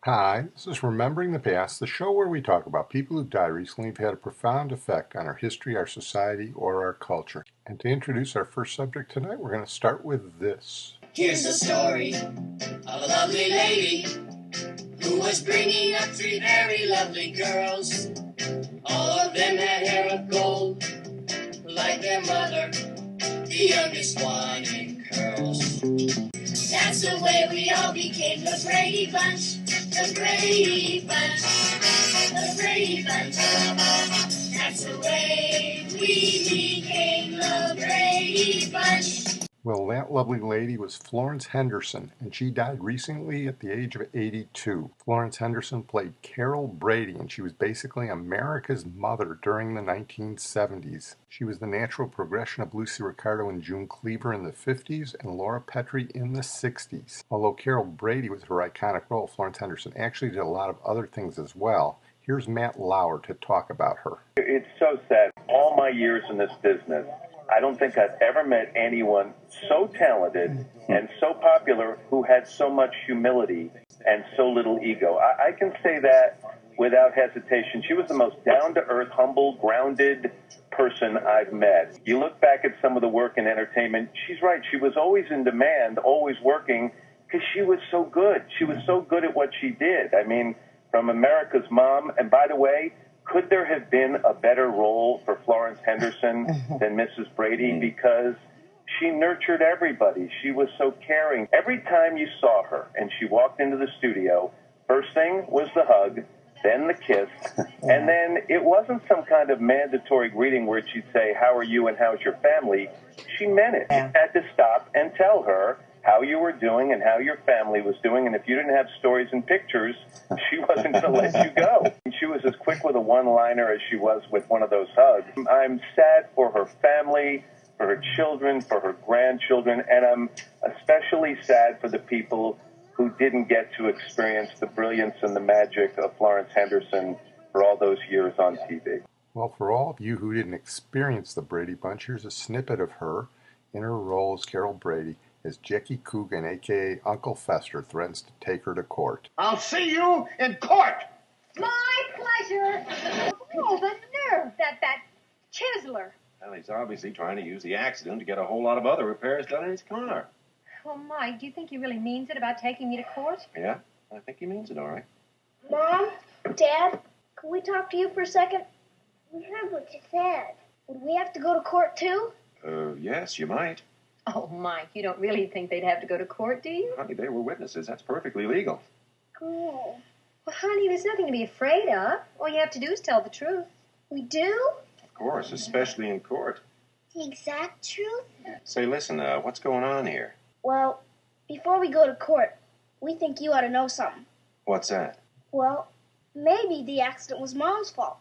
Hi, this is Remembering the Past, the show where we talk about people who died recently have had a profound effect on our history, our society, or our culture. And to introduce our first subject tonight, we're going to start with this. Here's the story of a lovely lady who was bringing up three very lovely girls. All of them had hair of gold, like their mother, the youngest one in curls. That's the way we all became the Brady Bunch, the Brady Bunch, the Brady Bunch. That's the way we became the Brady Bunch. Well, that lovely lady was Florence Henderson, and she died recently at the age of 82. Florence Henderson played Carol Brady, and she was basically America's mother during the 1970s. She was the natural progression of Lucy Ricardo and June Cleaver in the 50s and Laura Petrie in the 60s. Although Carol Brady was her iconic role, Florence Henderson actually did a lot of other things as well. Here's Matt Lauer to talk about her. It's so sad. All my years in this business, I don't think I've ever met anyone so talented and so popular who had so much humility and so little ego. I can say that without hesitation. She was the most down-to-earth, humble, grounded person I've met. You look back at some of the work in entertainment, she's right. She was always in demand, always working, because she was so good. She was so good at what she did. I mean, from America's Mom, and by the way, could there have been a better role for Florence Henderson than Mrs. Brady? Because she nurtured everybody. She was so caring. Every time you saw her and she walked into the studio, first thing was the hug, then the kiss, and then it wasn't some kind of mandatory greeting where she'd say, "How are you and how's your family?" She meant it. You had to stop and tell her how you were doing and how your family was doing, and if you didn't have stories and pictures, she wasn't going to let you go. She was as quick with a one-liner as she was with one of those hugs. I'm sad for her family, for her children, for her grandchildren, and I'm especially sad for the people who didn't get to experience the brilliance and the magic of Florence Henderson for all those years on TV. Well, for all of you who didn't experience the Brady Bunch, here's a snippet of her in her role as Carol Brady as Jackie Coogan, a.k.a. Uncle Fester, threatens to take her to court. I'll see you in court! My pleasure. Oh, the nerve, that chiseler. Well, he's obviously trying to use the accident to get a whole lot of other repairs done in his car. Well, Mike, do you think he really means it about taking me to court? Yeah, I think he means it all right. Mom, Dad, can we talk to you for a second? We heard what you said. Would we have to go to court too? Yes, you might. Oh, Mike, you don't really think they'd have to go to court, do you? Honey, they were witnesses. That's perfectly legal. Cool. Well, honey, there's nothing to be afraid of. All you have to do is tell the truth. We do? Of course, especially in court. The exact truth? Say, listen, what's going on here? Well, before we go to court, we think you ought to know something. What's that? Well, maybe the accident was Mom's fault.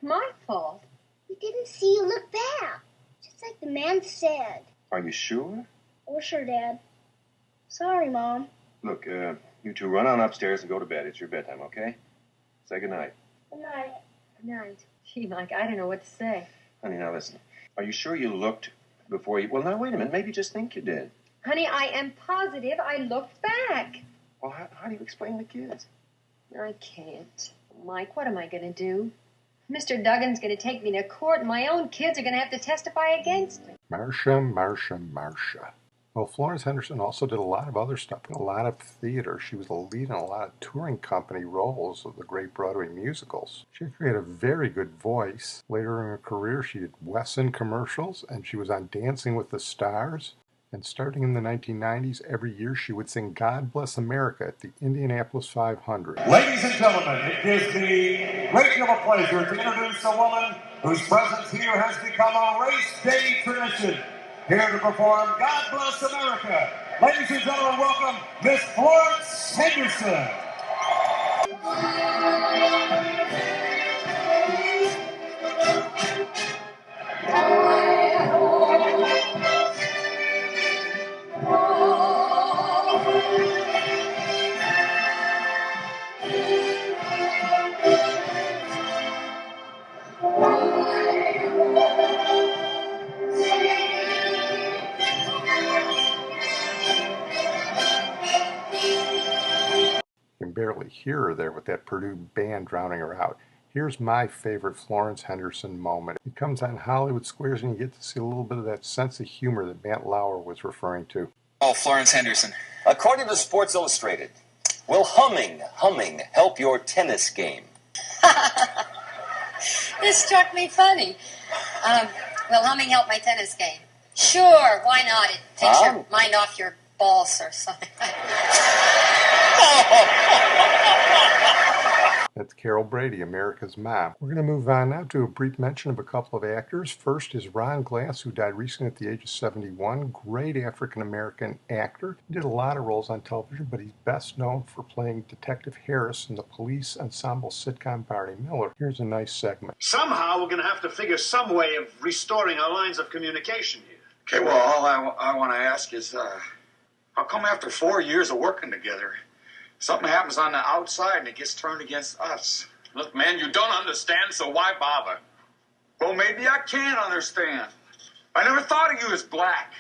My fault? We didn't see you look back, just like the man said. Are you sure? We're sure, Dad. Sorry, Mom. Look, you two run on upstairs and go to bed. It's your bedtime, okay? Say goodnight. Good night. Good night. Gee, Mike, I don't know what to say. Honey, now listen. Are you sure you looked before you... Well, now, wait a minute. Maybe you just think you did. Honey, I am positive I looked back. Well, how do you explain the kids? I can't. Mike, what am I going to do? Mr. Duggan's going to take me to court, and my own kids are going to have to testify against me. Marcia. Well, Florence Henderson also did a lot of other stuff, a lot of theater. She was a lead in a lot of touring company roles of the great Broadway musicals. She created a very good voice. Later in her career, she did Wesson commercials, and she was on Dancing with the Stars. And starting in the 1990s, every year she would sing God Bless America at the Indianapolis 500. Ladies and gentlemen, it gives me great deal of pleasure to introduce a woman whose presence here has become a race day tradition. Here to perform God Bless America. Ladies and gentlemen, welcome Miss Florence Henderson. hear her there with that Purdue band drowning her out. Here's my favorite Florence Henderson moment. It comes on Hollywood Squares and you get to see a little bit of that sense of humor that Matt Lauer was referring to. Oh, Florence Henderson. According to Sports Illustrated, will humming help your tennis game? This struck me funny. Will humming help my tennis game? Sure, why not? It takes your mind off your balls or something. That's Carol Brady, America's Mom. We're going to move on now to a brief mention of a couple of actors. First is Ron Glass, who died recently at the age of 71. Great African-American actor. He did a lot of roles on television, but he's best known for playing Detective Harris in the police ensemble sitcom Barney Miller. Here's a nice segment. Somehow we're going to have to figure some way of restoring our lines of communication here. Okay, well, all I want to ask is, how come after 4 years of working together, something happens on the outside and it gets turned against us? Look, man, you don't understand, so why bother? Well, maybe I can understand. I never thought of you as black.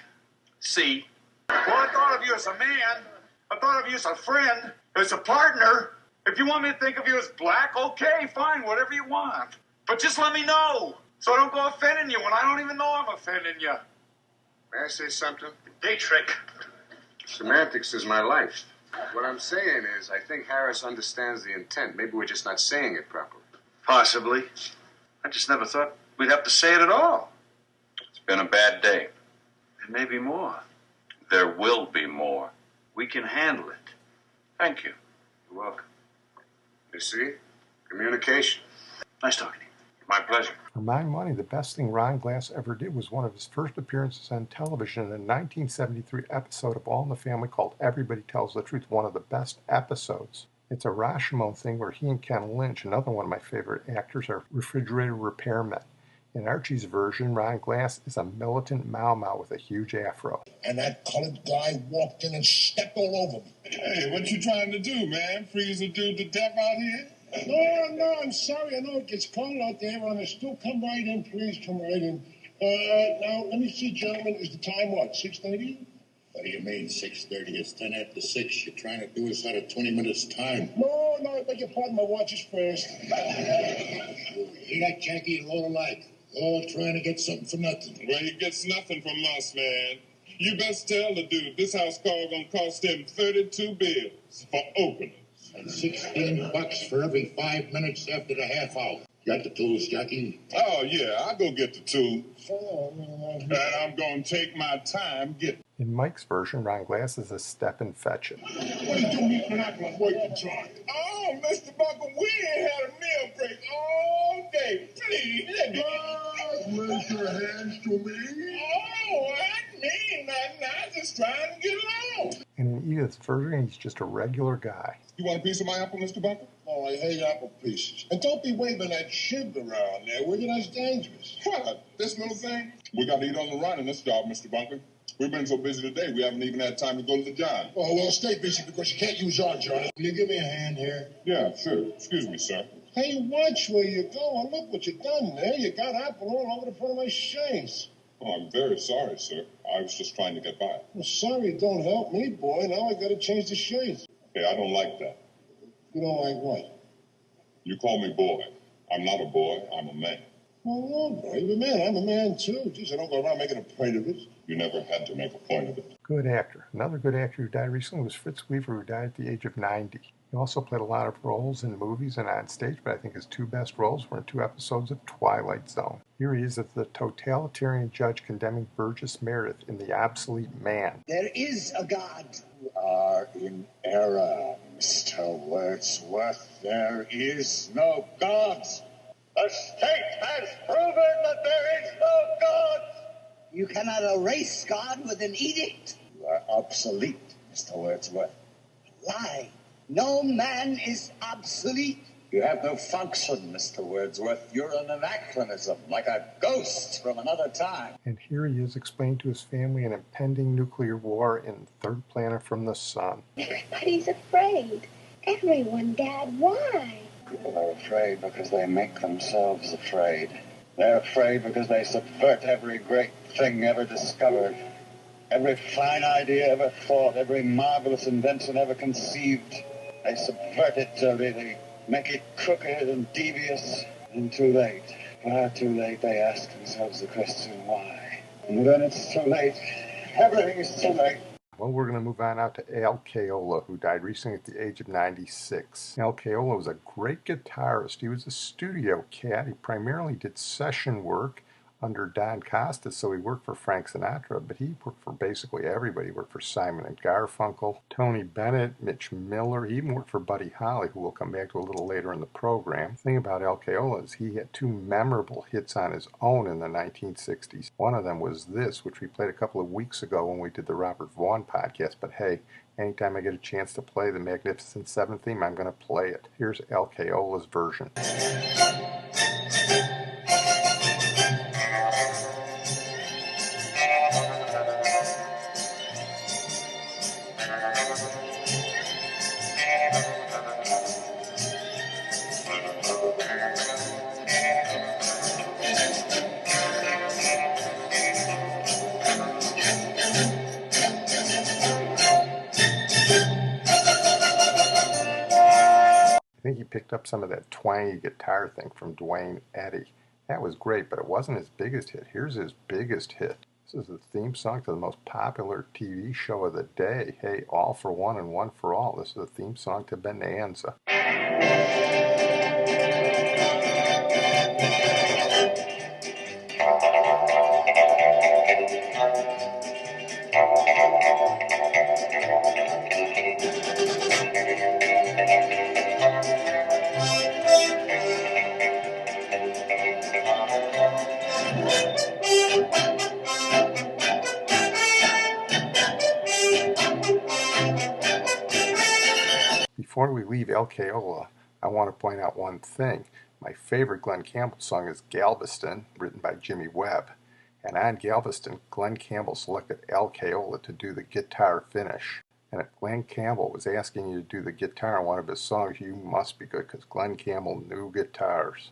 See? Well, I thought of you as a man. I thought of you as a friend, as a partner. If you want me to think of you as black, okay, fine, whatever you want. But just let me know, so I don't go offending you when I don't even know I'm offending you. May I say something? Dietrich. Semantics is my life. What I'm saying is, I think Harris understands the intent. Maybe we're just not saying it properly. Possibly. I just never thought we'd have to say it at all. It's been a bad day. There may be more. There will be more. We can handle it. Thank you. You're welcome. You see? Communication. Nice talking to you. My pleasure. For my money, the best thing Ron Glass ever did was one of his first appearances on television in a 1973 episode of All in the Family called Everybody Tells the Truth, one of the best episodes. It's a Rashomon thing where he and Ken Lynch, another one of my favorite actors, are refrigerator repairmen. In Archie's version, Ron Glass is a militant Mau with a huge afro. And that colored guy walked in and stepped all over me. Hey, what you trying to do, man? Freeze a dude to death out here? No, I'm sorry. I know it gets cold out there on the stoop. Come right in, please. Come right in. Now, let me see, gentlemen. Is the time what, 6:30? What do you mean, 6:30? It's 10 after 6. You're trying to do us out of 20 minutes time. No, I beg your pardon. My watch is first. Hear that, Jackie? All alike. All trying to get something for nothing. Well, he gets nothing from us, man. You best tell the dude this house call gonna cost him 32 bills for opening. And $16 for every 5 minutes after the half hour. Got the tools, Jackie? Oh, yeah, I'll go get the tools. And I'm going to take my time getting. In Mike's version, Ron Glass is a step and fetch it. What are you doing here tonight when I'm working, John? Oh, Mr. Buckle, we ain't had a meal break all day. Please, let me. Raise your hands to me. Oh, I mean nothing. I'm just trying to get along. And in Edith's version, he's just a regular guy. You want a piece of my apple, Mr. Buckle? Oh, I hate apple pieces. And don't be waving that shit around there, will you? That's dangerous. What? This little thing? We got to eat on the run in this job, Mr. Bunker. We've been so busy today, we haven't even had time to go to the job. Oh, well, stay busy because you can't use our Johnny. Will you give me a hand here? Yeah, sure. Excuse me, sir. Hey, watch where you go. And look what you done there. You got apple all over the front of my shades. Oh, I'm very sorry, sir. I was just trying to get by. Well, sorry don't help me, boy. Now I got to change the shades. Hey, I don't like that. You don't like what? You call me boy. I'm not a boy. I'm a man. Well, no, boy. You're a man. I'm a man, too. Jeez, I don't go around making a point of it. You never had to make a point of it. Good actor. Another good actor who died recently was Fritz Weaver, who died at the age of 90. He also played a lot of roles in movies and on stage, but I think his two best roles were in 2 episodes of Twilight Zone. Here he is as the totalitarian judge condemning Burgess Meredith in The Obsolete Man. There is a God. You are in error, Mr. Wordsworth. There is no God. The state has proven that there is no God. You cannot erase God with an edict. You are obsolete, Mr. Wordsworth. Lie. No man is obsolete. You have no function, Mr. Wordsworth. You're an anachronism, like a ghost from another time. And here he is explaining to his family an impending nuclear war in Third Planet from the Sun. Everybody's afraid. Everyone, Dad. Why? People are afraid because they make themselves afraid. They're afraid because they subvert every great thing ever discovered, every fine idea ever thought, every marvelous invention ever conceived. They subvert it to really make it crooked and devious. And too late, far too late, they ask themselves the question, why? And then it's too late. Everything is too late. Well, we're going to move on out to Al Caiola, who died recently at the age of 96. Al Caiola was a great guitarist. He was a studio cat. He primarily did session work under Don Costa, so he worked for Frank Sinatra, but he worked for basically everybody. He worked for Simon and Garfunkel, Tony Bennett, Mitch Miller. He even worked for Buddy Holly, who we'll come back to a little later in the program. The thing about Al Caiola is he had two memorable hits on his own in the 1960s. One of them was this, which we played a couple of weeks ago when we did the Robert Vaughn podcast, but hey, anytime I get a chance to play the Magnificent Seven theme, I'm going to play it. Here's Al Caiola's version. I think he picked up some of that twangy guitar thing from Duane Eddy. That was great, but it wasn't his biggest hit. Here's his biggest hit. This is the theme song to the most popular TV show of the day. Hey, All for One and One for All. This is the theme song to Bonanza. Before we leave Al Caiola, I want to point out one thing. My favorite Glen Campbell song is Galveston, written by Jimmy Webb. And on Galveston, Glen Campbell selected Al Caiola to do the guitar finish. And if Glen Campbell was asking you to do the guitar on one of his songs, you must be good, because Glen Campbell knew guitars.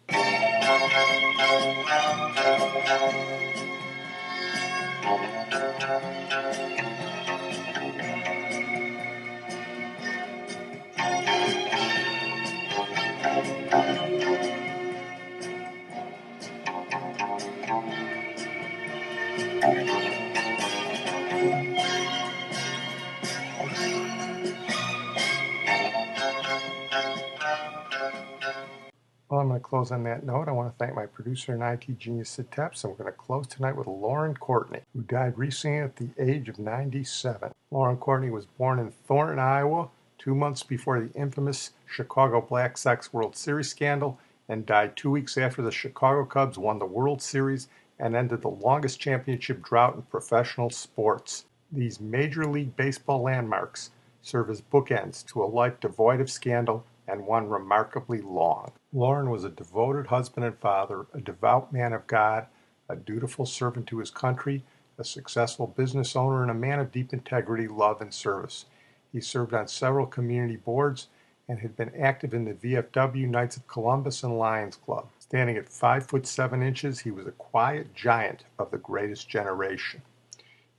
Well, I'm going to close on that note. I want to thank my producer and IT genius, Sid Tepps, and we're going to close tonight with Loren Courtney, who died recently at the age of 97. Loren Courtney was born in Thornton, Iowa, 2 months before the infamous Chicago Black Sox World Series scandal, and died 2 weeks after the Chicago Cubs won the World Series and ended the longest championship drought in professional sports. These Major League Baseball landmarks serve as bookends to a life devoid of scandal and one remarkably long. Loren was a devoted husband and father, a devout man of God, a dutiful servant to his country, a successful business owner, and a man of deep integrity, love, and service. He served on several community boards and had been active in the VFW, Knights of Columbus, and Lions Club. Standing at 5'7", he was a quiet giant of the greatest generation.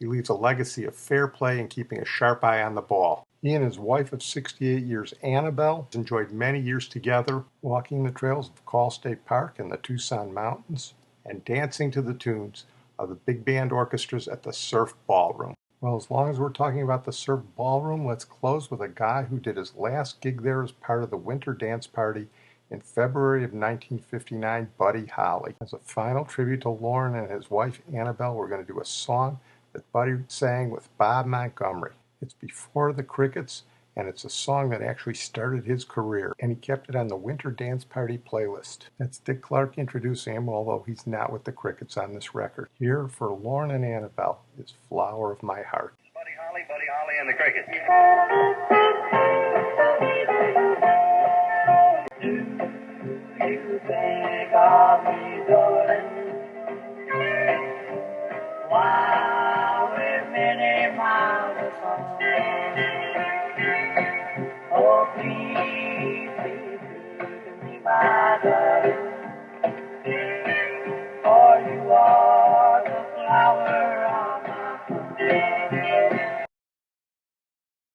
He leaves a legacy of fair play and keeping a sharp eye on the ball. He and his wife of 68 years, Annabelle, enjoyed many years together, walking the trails of Call State Park and the Tucson Mountains, and dancing to the tunes of the big band orchestras at the Surf Ballroom. Well, as long as we're talking about the Surf Ballroom, let's close with a guy who did his last gig there as part of the Winter Dance Party in February of 1959, Buddy Holly. As a final tribute to Loren and his wife, Annabelle, we're going to do a song that Buddy sang with Bob Montgomery. It's Before the Crickets, and it's a song that actually started his career, and he kept it on the Winter Dance Party playlist. That's Dick Clark introducing him, although he's not with the Crickets on this record. Here for Loren and Annabelle is Flower of My Heart. Buddy Holly and the Crickets.